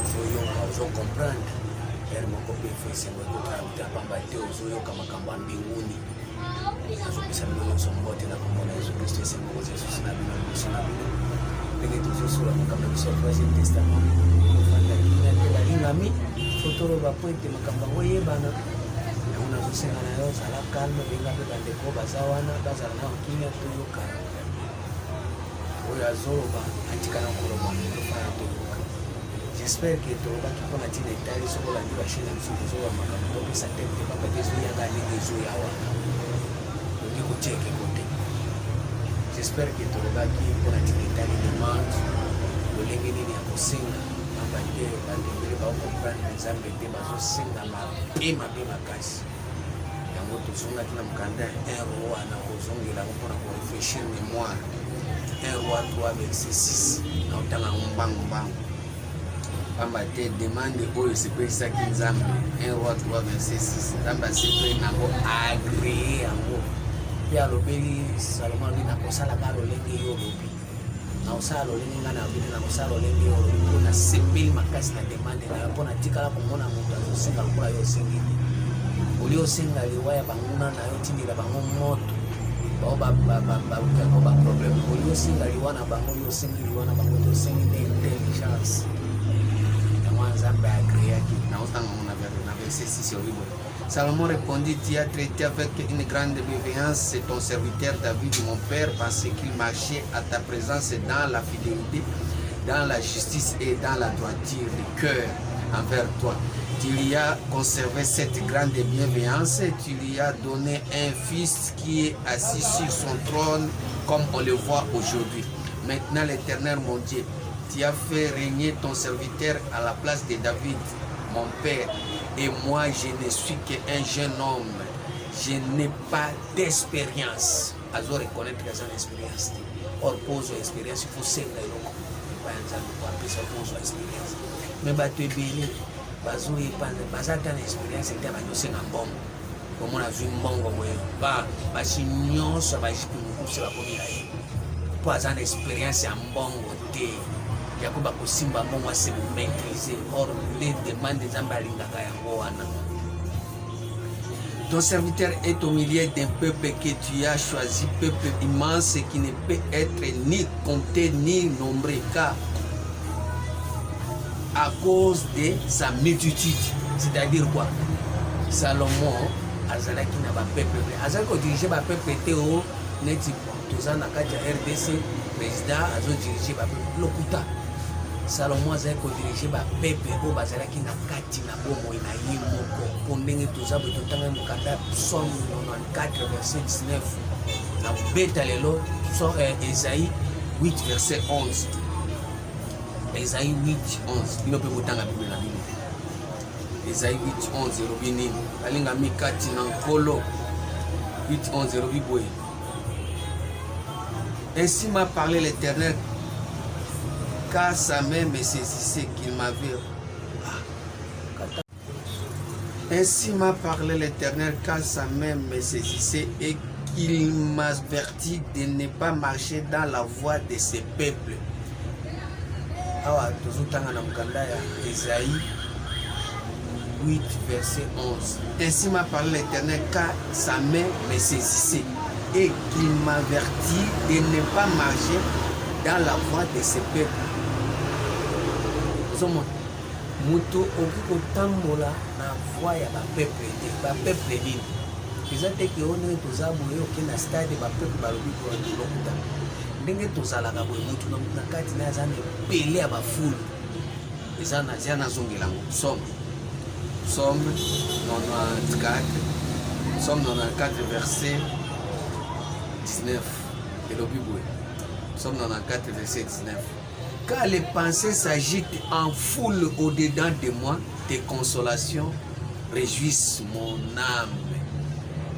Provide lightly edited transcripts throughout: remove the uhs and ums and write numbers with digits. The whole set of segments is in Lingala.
uzo comprendre ere moko pe fese moko ta pamba te uzoyoka makambo ya mbinguni azopesa bino nyonso mbote na komona Yesu Kristo ese moko Yesu na bino liboso na bino ndenge tozosola makambo ya biso ya troisième testament ofanda kimia te balingami fo toloba po ete makambo yango eyebana yango nazosenga na yo zala calme benga mpe bandeko baza wana bazala na kimia toyokana oyo azoloba atikana koloba tofana toyoka. J'espère que tolobaki mpona ntina etali soki olandi bashene biso tozoba makambo topesa tete te papa te ezoyanga ndenge ezoya wana olingi kotieke kote. J'espère que tolobaki mpona ntina etali demande lolenge nini ya kosenga pamba te bandengele baokomprendre nzambe te bazosenga mabe makasi yango tozongaki na mokanda un roi wana kozongela yango mpona korefléchir mémoire 1 roi 3 verset 6 naotanga yango mbangu pamba te demande oyo esepesaki nzambe 1 roi 3 verset 6 nzambe asepeli nango agree yango mpe alobeli Salomo alobi nakosalaka lolenge yo olobi naosala lolenge ngai nalobeli nakosala lolenge yo olobi mpo nasepeli makasi na demande na yo mpo natikala komona moto azosenga lokola yo osengi te oli osenga liwa ya banguna na yo tindela bango moto bao balukango baproblème oli osenga liwa na bango yo osengi liwa na bango tosengi nde intelligence. Salomon répondit, tu as traité avec une grande bienveillance, c'est ton serviteur David, mon père, parce qu'il marchait à ta présence dans la fidélité, dans la justice et dans la droiture de cœur envers toi. Tu lui as conservé cette grande bienveillance, tu lui as donné un fils qui est assis sur son trône, comme on le voit aujourd'hui. Maintenant, l'Éternel, mon Dieu, tu as fait régner ton serviteur à la place de David, mon père, et moi je ne suis qu'un jeune homme, je n'ai pas d'expérience. Azo reconnaître que j'ai une expérience. Or, pose l'expérience, il faut s'aider. Mais bato ebele bazo epanda bazata na expérience ete banyosenga mbongo komona zwi mbongo moyo basi nyonso bajipimukusa bakomila ye mpo aza na expérience ya mbongo te yako bakosimba mbongo ase maîtriser. Or les demandes nzambe alingaka yango wana. Ton serviteur est au milieu d'un peuple que tu as choisi, peuple immense qui ne peut être ni compté ni nombré, car à cause de sa multitude. C'est-à-dire quoi? Salomon azalaki na ba peuple, azalaki ko diriger ba peuple te o neti toza na kati ya RDC président azo diriger ba peuple lokuta. Salomon azalaki ko diriger ba peuple o bazalaki na kati na bomoi na ye moko po ndenge toza bo totanga mokanda Psaume 94 verset 19 na beta lelo Esaïe 8 verset 11. Esaïe 8, 11. Bino pe botanga Bible na bino. Esaïe 8, 11. Elobi nini? Alinga mikati na nkolo. 8, 11. Elobi boye. Ainsi m'a parlé l'Éternel, car sa main me saisissait qu'il m'avait. Ainsi m'a parlé l'Éternel, car sa main me saisissait et qu'il m'avertit de ne pas marcher dans la voie de ses peuples. Awa tozotanga na mukanda ya Esaïe 8 verset 11. Ainsi m'a parlé l'Éternel, car sa main me saisissait et qu'il m'avertit de ne pas marcher dans la voie de ses peuples. Zomo muto okiko tambola na voie ya ba peuple te ba peuple nini eza te ke one tozabu yo kenda stade ba peuple balobi ko lokuta ndenge tozalaka boye mutu na kati na azana pele ya bafulu eza na zia na zongela ngo Somme 94 verset 19 et le Bible. Somme 94 verset 19. Car les pensées s'agitent en foule au-dedans de moi, tes consolations réjouissent mon âme.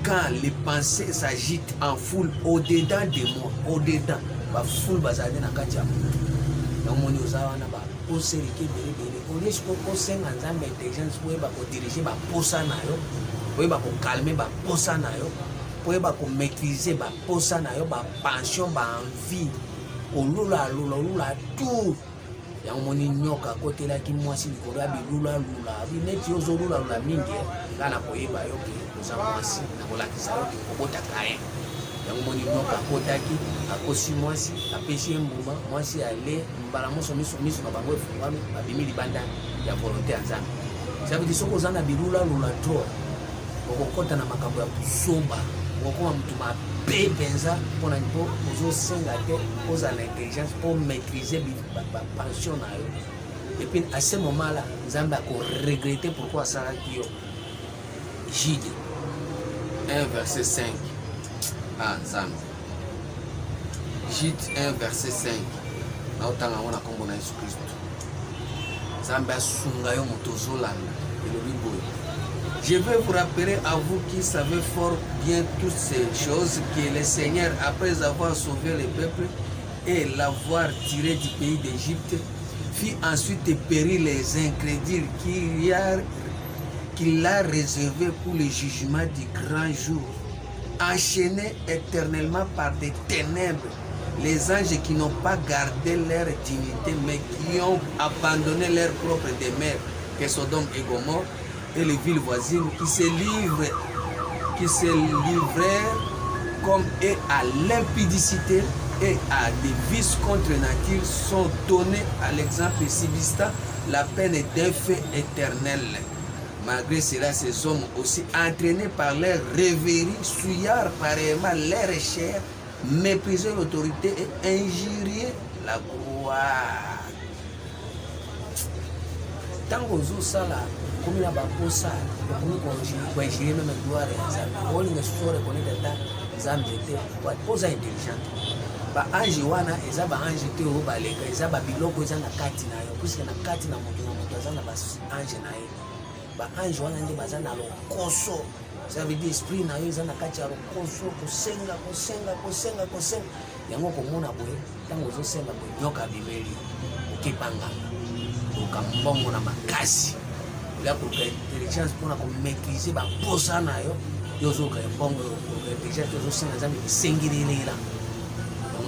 Quand les pensées s'agitent en foule au-dedans de moi, au-dedans, la foule bazali na kati ya mutu. Na moni ozawana ba oserike bele au lieu ko senga nzambe intelligence pour ba ko diriger ba posa na yo, pour ba ko calmer ba posa na yo, pour ba ko maîtriser ba posa na yo, ba passion ba envie olula tout yango moni nyoka akotelaki mwasi likolo ya bilulalula bineti ozolulalula mingi nga na koyeba yo ke oza mwasi na kolakisa yo ke kobotaka ye yango moni nyoka akotaki akosi mwasi apesi ye mbuma mwasi ale mbala moso miso na bango efungwami babimi libanda ya volonté ya nzambe sabidi soki oza na bilulalula to okokota na makambo ya kusomba okokoma mutu mabe mpenza mpona mpo ozosenga te ozala na intelligence mpo maîtriser bapension na yo epuis à ce moment là nzambe akoregrete pourquoi asalaki yo. Jude 1 verset 5 nzambe Jude 1 verset 5 naotanga ngo na kombo na Yesu Kristo nzambe asunga yo moto ozolanda elobi boye. Je vais vous rappeler à vous qui savez fort bien toutes ces choses que le Seigneur, après avoir sauvé le peuple et l'avoir tiré du pays d'Égypte, fit ensuite périr les incrédules qu'il a réservés pour le jugement du grand jour, enchaînés éternellement par des ténèbres, les anges qui n'ont pas gardé leur dignité mais qui ont abandonné leur propre demeure, que Sodome et Gomorrhe, et les villes voisines qui se livrèrent comme et à l'impudicité et à des vices contre nature sont donnés à l'exemple subsistant la peine d'un feu éternel. Malgré cela, ces hommes aussi entraînés par leur rêverie, souillards pareillement leur chair, méprisaient l'autorité et injuriaient la gloire. Tant que ça comme la baposa comme koinjiri même gloire ya nzambe olinga so reconnaître ta nzambe te poza intelligente ba ange wana eza ba ange te o baleka eza ba biloko eza na kati na yo puisque na kati na moto aza na ba ange na ye ba ange wana nde baza na lokoso ça veut dire esprit na yo eza na kati ya lokoso kosenga yango komona boye ntango ozosenga boye nyoka bimeli okepanga okambongo na makasi la pour intelligence pour maîtriser ba posa na yo yozoka mbongo intelligence yozosenga nzambe bisengirelela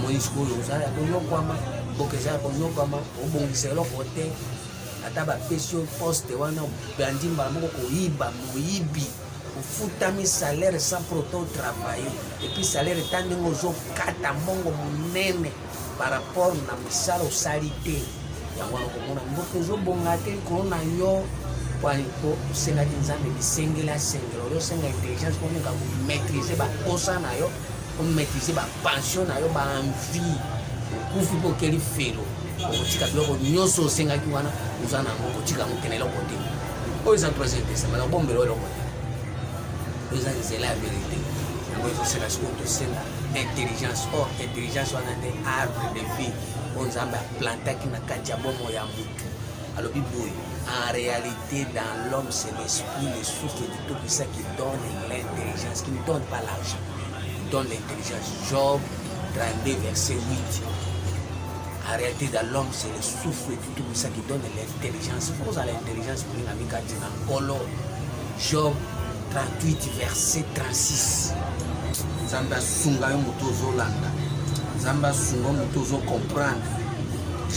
monisco yozala konyokwama bokeza konyokwama obongisa eloko te ata bapesi yo poste wana bandi mbala moko koyiba moyibi ofutami salaire sans proto travailler et puis salaire eta ndenge ozokata mbongo monene par rapport na misala osali te yango wana komona mboka ezobonga te likolo na yo kwani po osengaki nzambe bisengela sengela oyosenga intelligence komoka komaîtriser baposa na yo komaîtriser bapension na yo baenvie okufi mpo okeli felo okotika biloko nyonso osengaki wana oza nango kotika mokene eloko te oyo eza troisième testament nakobombela eloko te oyo eza nzela ya vérité yango ezosenga sikoyo tosenga intelligence or intelligence wana nde arbre de vie oyo nzambe aplantaki na kati ya bomo ya motu alobi boye. En réalité, dans l'homme, c'est l'esprit, le souffle du Tout-Puissant qui donne l'intelligence, qui ne donne pas l'argent, qui donne l'intelligence. Job 32, verset 8. En réalité, dans l'homme, c'est le souffle du Tout-Puissant qui donne l'intelligence. Pose à l'intelligence pour une amie Kolo. Job 38, verset 36. Zamba sunga yo mutozo landa. Zamba sunga mutozo comprendre.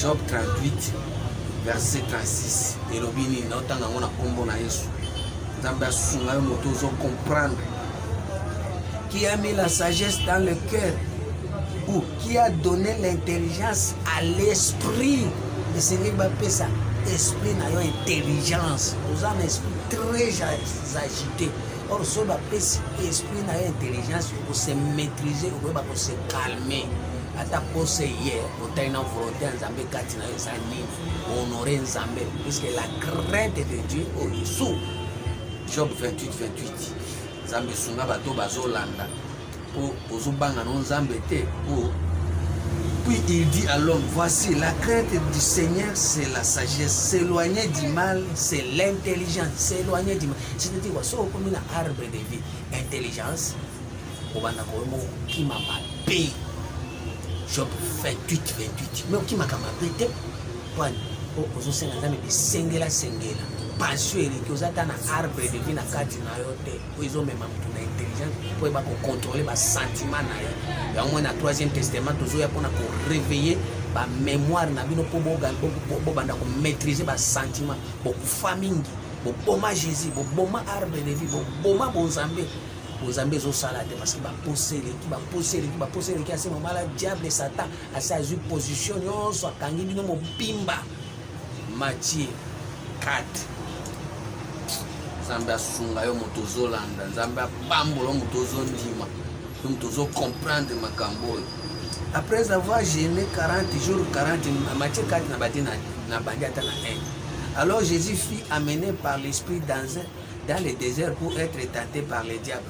Job 38. Verset 36. Elobini naotanga ngona kombo na Yesu. Nzambe asunga yo moto ozo comprendre. Qui a mis la sagesse dans le cœur ou qui a donné l'intelligence à l'esprit. Et c'est lui qui ça esprit na yo intelligence. Vous avez un esprit très agité. Or so ba esprit na yo intelligence pour se maîtriser ou pour se calmer. Ata pose hier otali na volonté ya nzambe kati na yo eza nini honore nzambe puisque la crainte de Dieu au-dessous. Job 28 nzambe esunga bato bazolanda mpo ozobanga no nzambe te mpo. Puis il dit à l'homme, voici la crainte du Seigneur c'est la sagesse, s'éloigner du mal c'est l'intelligence, s'éloigner du mal c'est-à-dire quoi so okomi na arbre de vie intelligence obanda koyemo kima mabe. Job 28. Mais qui m'a kamapete kwani ozosenga nzambe bisengela passion eleki ozata na arbre de vie na kati na yo te po ezomema mutu na intelligence po eba kocontrôler basentiment na yo yango na troisième testament tozoya mpona koréveiller ba mémoire na bino po bobanda ko maîtriser ba sentiment bokufa mingi boboma Jésus boboma arbre de vie boboma bonzambe bonzambe ezosala te parce que baposeleki ase moma la diable satan ase azwi position nyonso akangi bino mobimba. Matthieu 4. Nzambe asunga yo moto ozolanda, Nzambe apambola yo moto ozondima, yo moto ozocomprendre makambo oyo. Après avoir jeûné 40 jours 40, Matthieu 4 na bandi na bandi ata na 1. Alors Jésus fut amené par l'esprit dans le désert pour être tenté par le diable.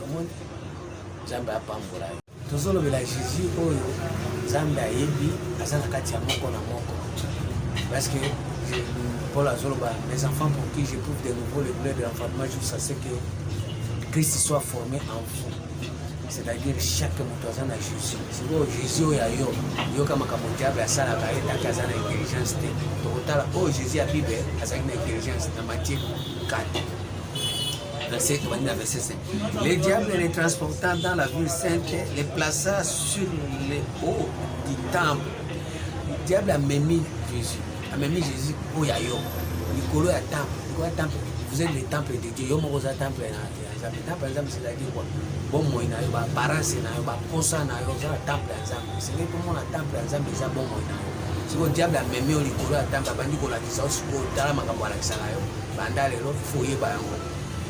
Nzambe apambola yo. Tozolobela Jésus oyo Nzambe ayebi aza na kati ya moko na moko. Parce que Paul Azoloba, mes enfants pour qui j'éprouve de nouveau le bleu de l'enfantement jusqu'à ce que Christ soit formé en vous. C'est-à-dire chaque motoazan à Jésus. C'est quoi Jésus a yo comme un diable à ça la barrière à casa d'intelligence. Oh Jésus a Bible à sa intelligence dans Matthieu 4. Verset 5. Les diables les transportant dans la ville sainte les plaça sur les hauts du temple. Le diable a mémis Jésus. A même Jésus, oh ya yo, Nicolo a temple, vous êtes le temple de Dieu, yo mokoza temple na temple c'est-à-dire quoi? Bon moi na yo ba parents na yo ba posa na yo za temple nzambe. C'est que pour moi la temple nzambe za bon moi na yo. Si le diable a même yo Nicolo a temple bandi ko la kisa ko tala makambo la kisa na yo. Banda lelo foyer ba yango.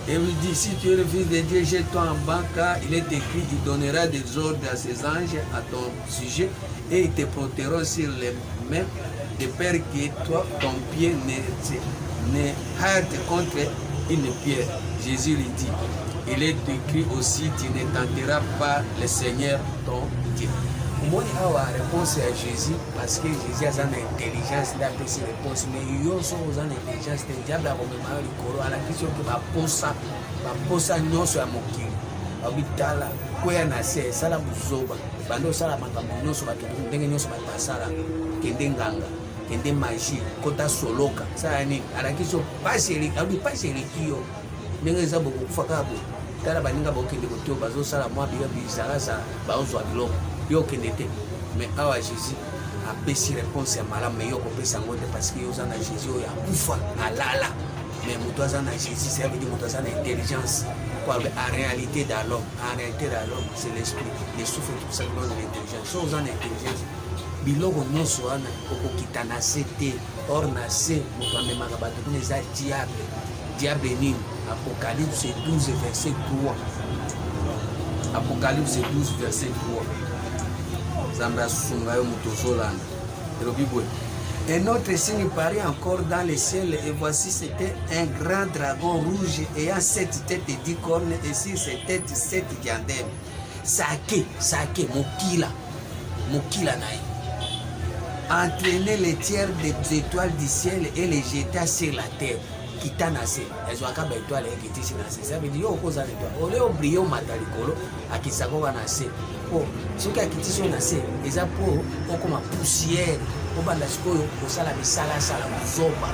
Et il dit, si tu es le fils de Dieu, jette-toi en bas, car il est écrit, il donnera des ordres à ses anges à ton sujet, et ils te porteront sur les mains, de peur que toi, ton pied ne heurte contre une pierre. Jésus lui dit, il est écrit aussi, tu ne tenteras pas le Seigneur ton Dieu. Moi, j'ai la réponse à Jésus parce que Jésus a une intelligence d'après ses réponses. Mais il y a aussi une intelligence. Le diable a remis le coro à la question que ma posa non soit moqué. Abitala, quoi y a assez, ça la bouzoba. Bando ça la makambo non soit que vous n'ayez non soit pas ça là. Kendenganga, kende magie, kota soloka. Ça ni à la question pas sérieux, pas sérieux qui yo. N'ayez pas beaucoup fakabo. Tala baninga bokende koto bazo ça la moi bien bizarre ça, bazo abilo. Mais awa Jésus a péché réponse à malade mais yo kopesa ngote parce que yo zana Jésus yo ya kufa alala mais moto zana Jésus ça veut dire moto zana intelligence quoi en réalité dans l'homme c'est l'esprit les souffles tout ça dans l'intelligence so zana intelligence biloko nyonso wana okokita na sete or na se moto amemaka bato kuna eza diable nini Apocalypse 12 verset 3 Apocalypse 12 verset 3 Un autre signe parut encore dans le ciel et voici c'était un grand dragon rouge ayant 7 têtes et 10 cornes et sur ses têtes 7 diadèmes. Sake, Mokila naï. Entraînait les tiers des étoiles du ciel et les jeta sur la terre. Kitanase, elles ont acabé étoile et qui tisse nase. Ça veut dire au cause de l'étoile. Au lieu de briller au matalikolo, à qui ça va nase. Oh, ce qui a quitté son nase, les apôts, comme ma poussière, au bas de la scoyo, au salami sala zoba.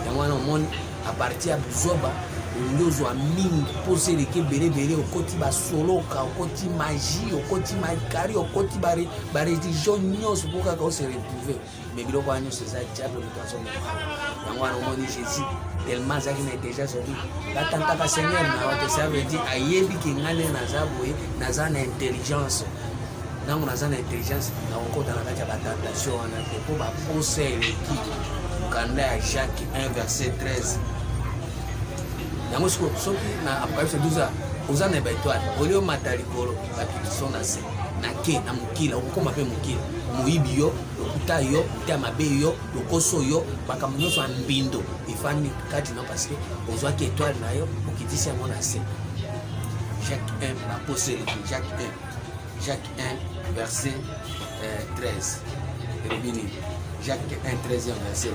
Et moi, on monte à partir de zoba, nous avons mis posé les kébérés au côté de soloka, au côté magie, au côté maïkari, au côté barré, des jeunes pour qu'on se retrouve. Mais il y a c'est ça, diable, nous sommes là. Jésus. Tellement ça qui n'est déjà sorti. La tante Seigneur, ça veut dire ayebi ki ngane nazaboye nazana intelligence. Nango nazana intelligence na okota na kati ya tentation na pour ba conseil qui kanda ya Jacques 1 verset 13. Yango soki na Apocalypse 12 ozana ba étoile, olio matalikolo ba kitison na se. Na ke na mukila okoma pe mukila. Moyibi yo, okuta yo, tamabe yo, lokoso yo, makambo nyonso mbindo ifani kati na parce que ozwa ki étoile na yo okitisi yango na se. Jacques 1 na posé Jacques 1 verset 13. Jacques 1 13e verset.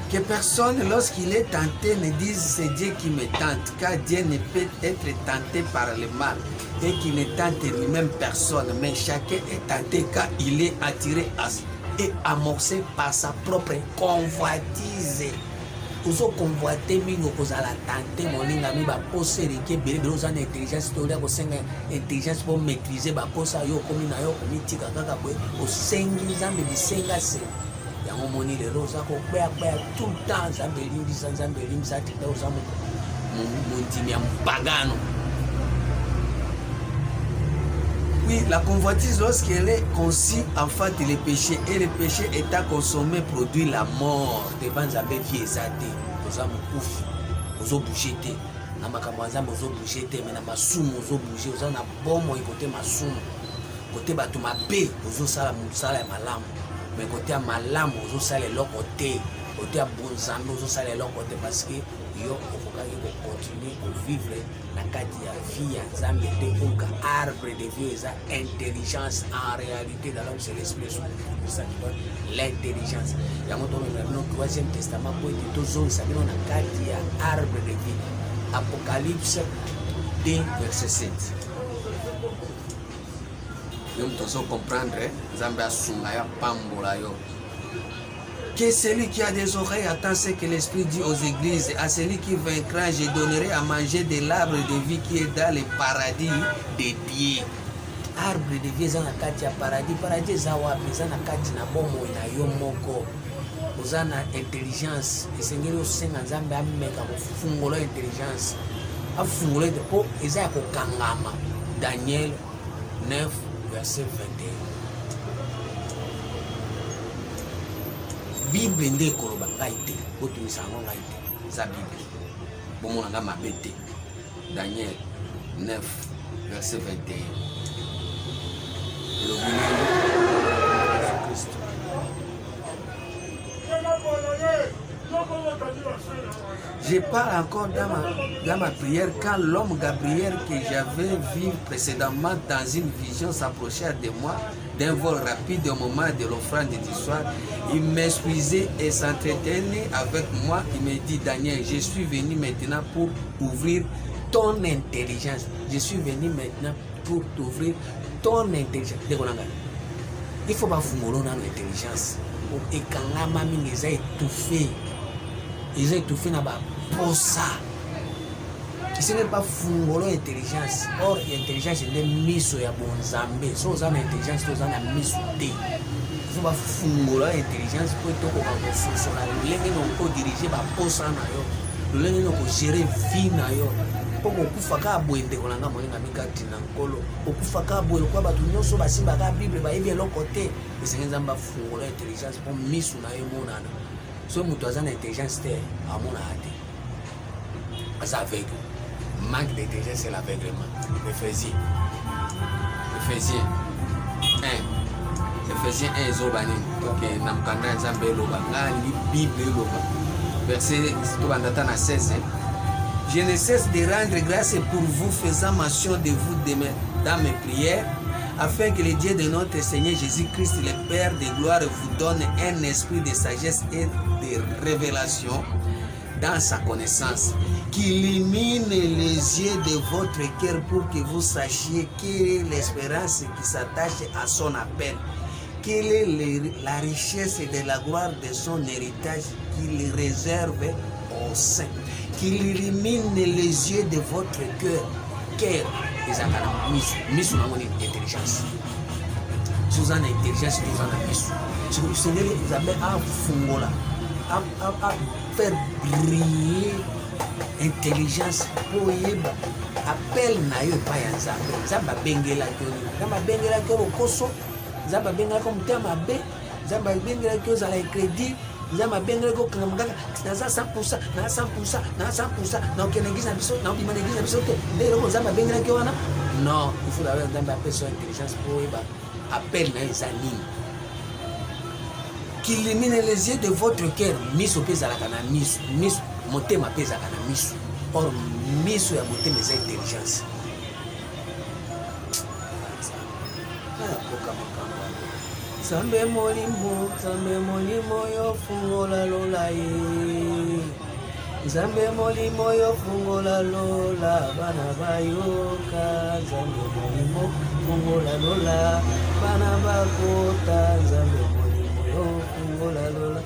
Que personne, lorsqu'il est tenté, ne dise c'est Dieu qui me tente, car Dieu ne peut être tenté par le mal et qu'il ne tente lui-même personne, mais chacun est tenté car il est attiré et amorcé par sa propre convoitise. ozo convoiter mingo kozala tante moninga mi ba poser ke bele bele ozana intelligence to ya kosenga intelligence pour maîtriser ba posa yo komi na yo komi tika kaka boye osengi Nzambe bisenga se yango moni lelo oza kokpeya tout le temps Nzambe elimbisa tita oza mondimi ya mpagano. Oui, la convoitise, lorsqu'elle est conçue, enfante le péché, et le péché étant consommé produit la mort. Devant Nzambe vie ezate, oza mokufi, ozo bouger te. Na makambo ya Nzambe ozo bouger te, mais na masumu ozo bouger, oza na bomo côté masumu. Côté bato mabe ozo sala musala ya malamu, mais côté ya malamu ozo sala eloko te. Côté ya bonzambe ozo sala eloko te parce que yo okokaki continuer vivre na kati ya vie ya Nzambe te. Donc arbre de vie eza intelligence en réalité dans l'homme c'est l'esprit ça qui donne l'intelligence. Yango tomona no troisième testament po ete tozongisa bino na kati ya arbre de vie. Apocalypse 2 verset 7. Yo mtozo comprendre Nzambe asunga ya pambola yo. Que celui qui a des oreilles attend ce que l'Esprit dit aux églises. À celui qui vaincra, je donnerai à manger de l'arbre de vie qui est dans le paradis des dieux. Arbre de vie eza na kati ya paradis. Paradis eza wapi? Eza na kati na bomoi na yo moko. Oza na intelligence. Esengeli osenga Nzambe ameka kofungola intelligence. Afungola ete po eza ya kokangama. Daniel 9 verset 21. Bible nde koloba ngai te otumisa yango ngai te eza Bible bomona nga mabe te. Daniel 9 verset 21 elobi Jésus-Christ. Je parle encore dans ma prière quand l'homme Gabriel que j'avais vu précédemment dans une vision s'approchait de moi d'un vol rapide au moment de l'offrande du soir. Il m'instruisait et s'entretenait avec moi. Il me dit, Daniel, je suis venu maintenant pour ouvrir ton intelligence. Je suis venu maintenant pour t'ouvrir ton intelligence. Il faut pas fumer dans l'intelligence. Et quand la mamie les a étouffés, ils ont étouffé dans la posa. Ce n'est pas fungolo intelligence. Or, l'intelligence est mise sur la bonne zambé. Si vous avez l'intelligence, vous avez mise sur té. Il faut pas fungolo intelligence pour être au fonctionnaire. Vous pouvez diriger la posa. Vous pouvez gérer la vie. Pour que vous fassiez boire de kolanga moninga mikati na nkolo. Okufaka boire kwa batu nyonso basimba ka Bible ba yebi eloko te. Esenza mba fungolo intelligence pour misu na yo monana. So mutu azana intelligence te amona ate. Asa aveugle. Manque d'intelligence c'est l'aveuglement. Éphésiens 1 ezobani. Donc namkanda nzambe loba ngali Bible loba. Verset to bandata na 16. Je ne cesse de rendre grâce pour vous, faisant mention de vous dans mes prières, afin que le Dieu de notre Seigneur Jésus-Christ, le Père de gloire, vous donne un esprit de sagesse et de révélation dans sa connaissance, qui illumine les yeux de votre cœur pour que vous sachiez quelle est l'espérance qui s'attache à son appel, quelle est la richesse de la gloire de son héritage qu'il réserve aux saints, qu'il illumine les yeux de votre cœur. Cœur, les akana misu na moni intelligence. Sous en intelligence, nous en misu. Le Seigneur nous appelle à fungola, à faire briller intelligence pour yeba. Appel na yo pa ya Nzambe. Nzamba bengela kyo. Nzamba bengela kyo koso. Nzamba bengela ko mutema be. Nzamba bengela kyo za la crédit. Nzamba bengela ko kangamaka na za 100%, na 100%, na 100%. Na okenegisa biso, na obimanegisa biso te. Ndelo ko nzamba bengela kyo wana. Non, il faut avoir Nzamba appel son intelligence pour yeba. Appel na ezali. Qui illumine les yeux de votre cœur. Miso pesa la kana miso. Miso motema pesa kana miso. Or miso ya motema eza intelligence. Zambe molimo yo fungola lola ye. Zambe molimo yo fungola lola bana bayoka. Zambe molimo fungola lola bana bakota. Zambe molimo yo fungola lola.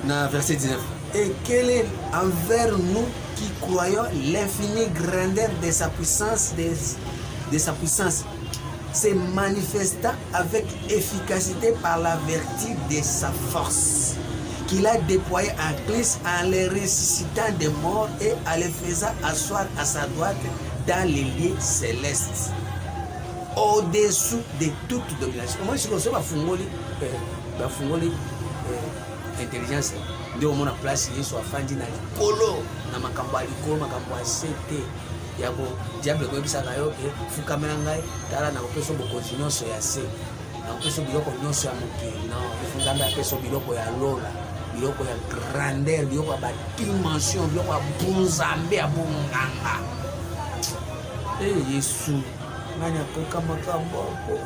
verset 19. Et quelle est envers nous qui croyons l'infinie grandeur de sa puissance, de sa puissance, se manifestant avec efficacité par la vertu de sa force, qu'il a déployé en Christ en les ressuscitant des morts et en les faisant asseoir à sa droite dans les lieux célestes, au-dessous de toute domination. Moi, je suis bafungoli intelligence ndio mona place Yesu afandi na likolo na makambo ya likolo, makambo ya sete yako diable koyebisaka yo fukamela ngai tala na kopesa bokonzi nyonso ya se, na kopesa biloko nyonso ya mokili, na nzambe apesa biloko ya lola, biloko ya grandeur, biloko ya badimension, biloko ya bonzambe ya bonganga. Yesu nani akoka makambo apo,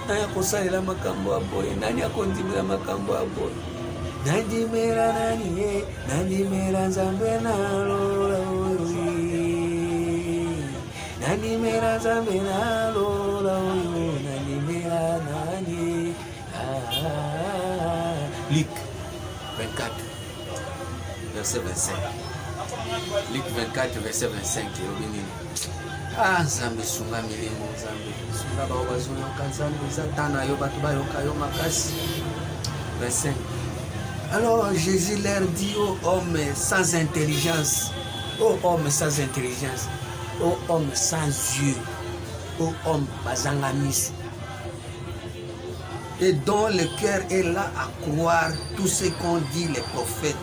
nani akosalela makambo apo, nani akondimela makambo apo. Nandimera nani ye, nandimera nzambe na lola oyo, nandimera nzambe na lola oyo, nandimera nani. Luc 24 verset 25. Luc 24 verset 25 nzambe sunga milimo, nzambe sunga bao bazoyoka, nzambe zatana yo bato bayoka yo makasi. 25. Alors Jésus leur dit aux hommes sans intelligence, aux hommes sans intelligence, aux hommes sans yeux, aux hommes bazanga misu, et dont le cœur est là à croire tout ce qu'ont dit les prophètes.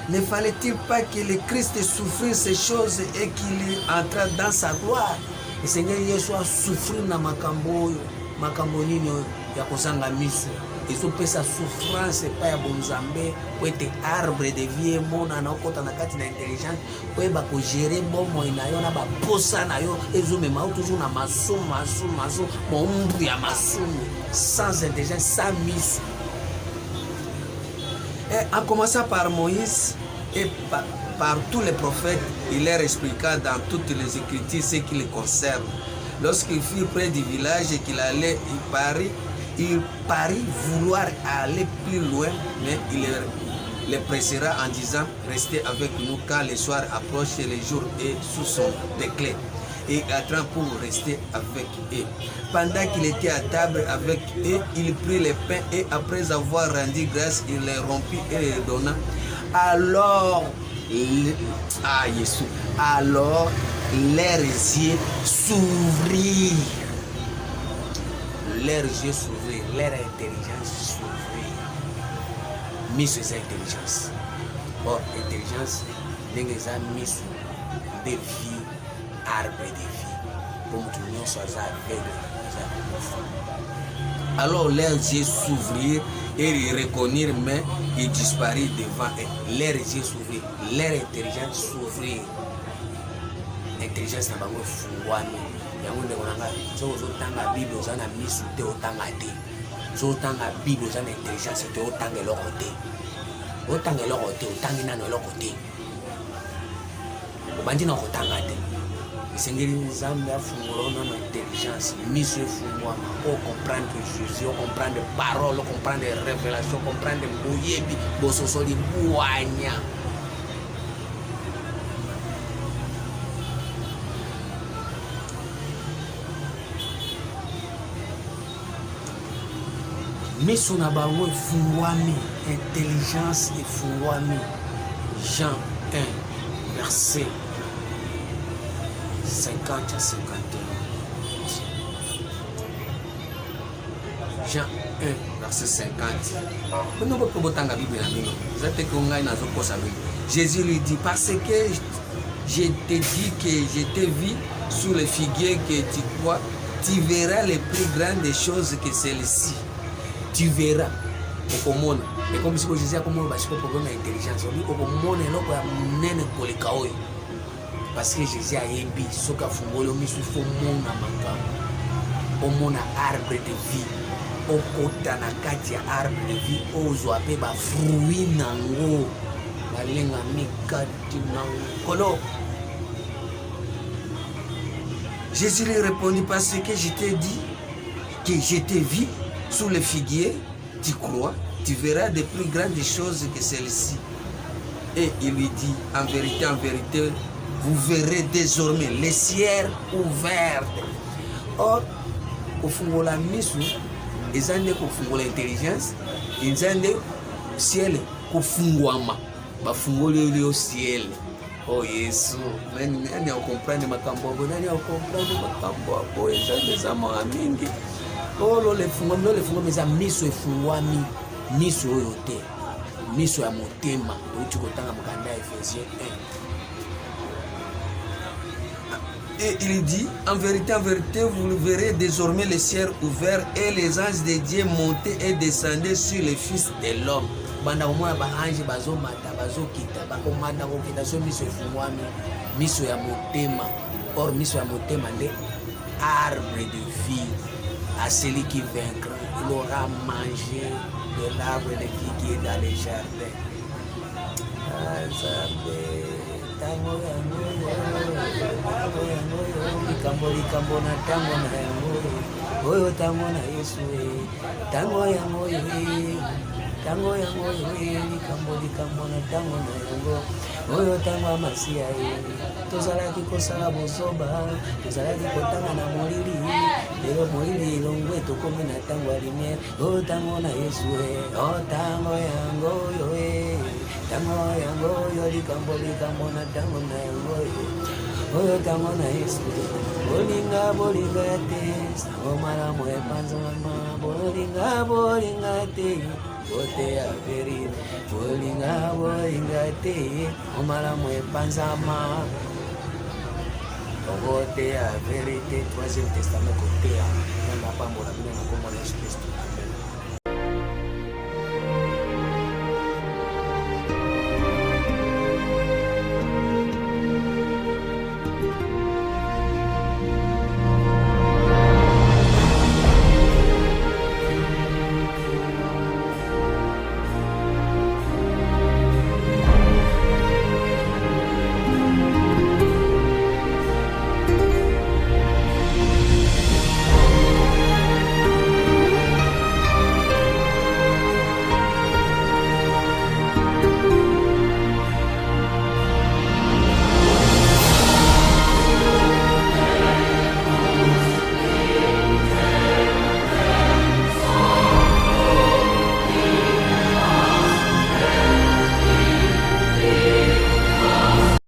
Ne fallait-il pas que le Christ souffrisse ces choses et qu'il entre dans sa gloire? Le Seigneur Yesu a souffert na makambo nini ya kozanga misu. Ils ont fait sa souffrance pas ya bonzambe pour être arbre de vie mona na okota na kati na intelligence pour ba ko gérer bomo ina yo na ba posa na yo ezomema toujours na maso mombu ya masumu, sans intelligence, sans misu. Et en commençant par Moïse et par tous les prophètes, il leur expliqua dans toutes les Écritures ce qui les concerne. Lorsqu'il fut près du village et qu'il allait, il parit vouloir aller plus loin, mais il les pressera en disant: restez avec nous car le soir approche et le jour est sous son déclin. Et attend pour rester avec eux. Pendant qu'il était à table avec eux, il prit les pains et après avoir rendu grâce, il les rompit et les donna. Alors leurs yeux s'ouvrirent. Leurs yeux s'ouvrirent, leur intelligence s'ouvrit. Mis sur cette intelligence. Or, intelligence, les mis sur des vies, arbres de vie. Comme tout le monde soit aveugle. Alors leurs yeux s'ouvrirent et ils reconnurent, mais ils disparurent devant eux. Leurs yeux s'ouvrirent, leur intelligence s'ouvrit. Intelligence n'a pas fouane. Yango ndeko nanga zozotanga Bible ozana misu te otanga te. Zotanga Bible ozana intelligence te otanga eloko te. Otanga eloko te otangi nano eloko te. Obandi na kotanga te. Esengeli nzambe afungula na intelligence, misu efungwama, o comprendre Jésus, o comprendre parole, o comprendre révélation, o comprendre boyebi, bososoli buanya. Misu na bango efungwami, intelligence efungwami. Jean 1 verset 50 à 51. Jean 1 verset 50. Jésus lui dit: parce que je te dis que je te vis sous le figuier que tu crois, tu verras les plus grandes choses que celles-ci. Tu verras. Okomona. Et comme si Jésus a comme parce que problème d'intelligence, on dit okomona eloko ya munene koleka oyo. Parce que Jésus a ébi soka fungolo misu fo mona makambo. Omona arbre de vie. Okota na kati ya arbre de vie ozwa pe ba fruit nango. Balenga mikati nangolo. Jésus lui répondit: parce que je t'ai dit que je t'ai vu sous le figuier, tu crois? tu verras de plus grandes choses que celles-ci. Et il lui dit, en vérité, vous verrez désormais les ciels ouverts. Or, kufungola misu, ezande kufungola intelligence, ezande ciel kufungwama, bafungole le ciel. Oh Yesu, nani comprendre makambo hapo, nani comprendre makambo hapo, ezande zama mingi. Oh le fungo meza miso efungwami, miso oyo te. Miso ya motema, uti kotanga mukanda Ephésiens 1. Et il dit, en vérité, vous verrez désormais les cieux ouverts et les anges de Dieu monter et descendre sur les fils de l'homme. Banda omona ba ange bazo mata, bazo kita, bako mata ko kita so miso efungwami, miso ya motema. Or miso ya motema nde arbre de vie. À celui qui vaincra, il aura mangé de l'arbre de vie qui est dans les jardins. Tango yango likambo na tango na yango oyo tango amasia tozalaki kosala bozoba tozalaki kotanga na molili lelo molili elongwe tokomi na tango ya lumière oyo tango na Yesu o tango yango yo tango yango yo likambo na tango na yango oyo tango na Yesu bolinga te sango malamu epanza mama bolinga te Bote ya veri, bolinga te, omalamu epanzama. Bote ya vérité, troisième testament côté, on n'a pas mon amour, on a commencé Jésus Christ.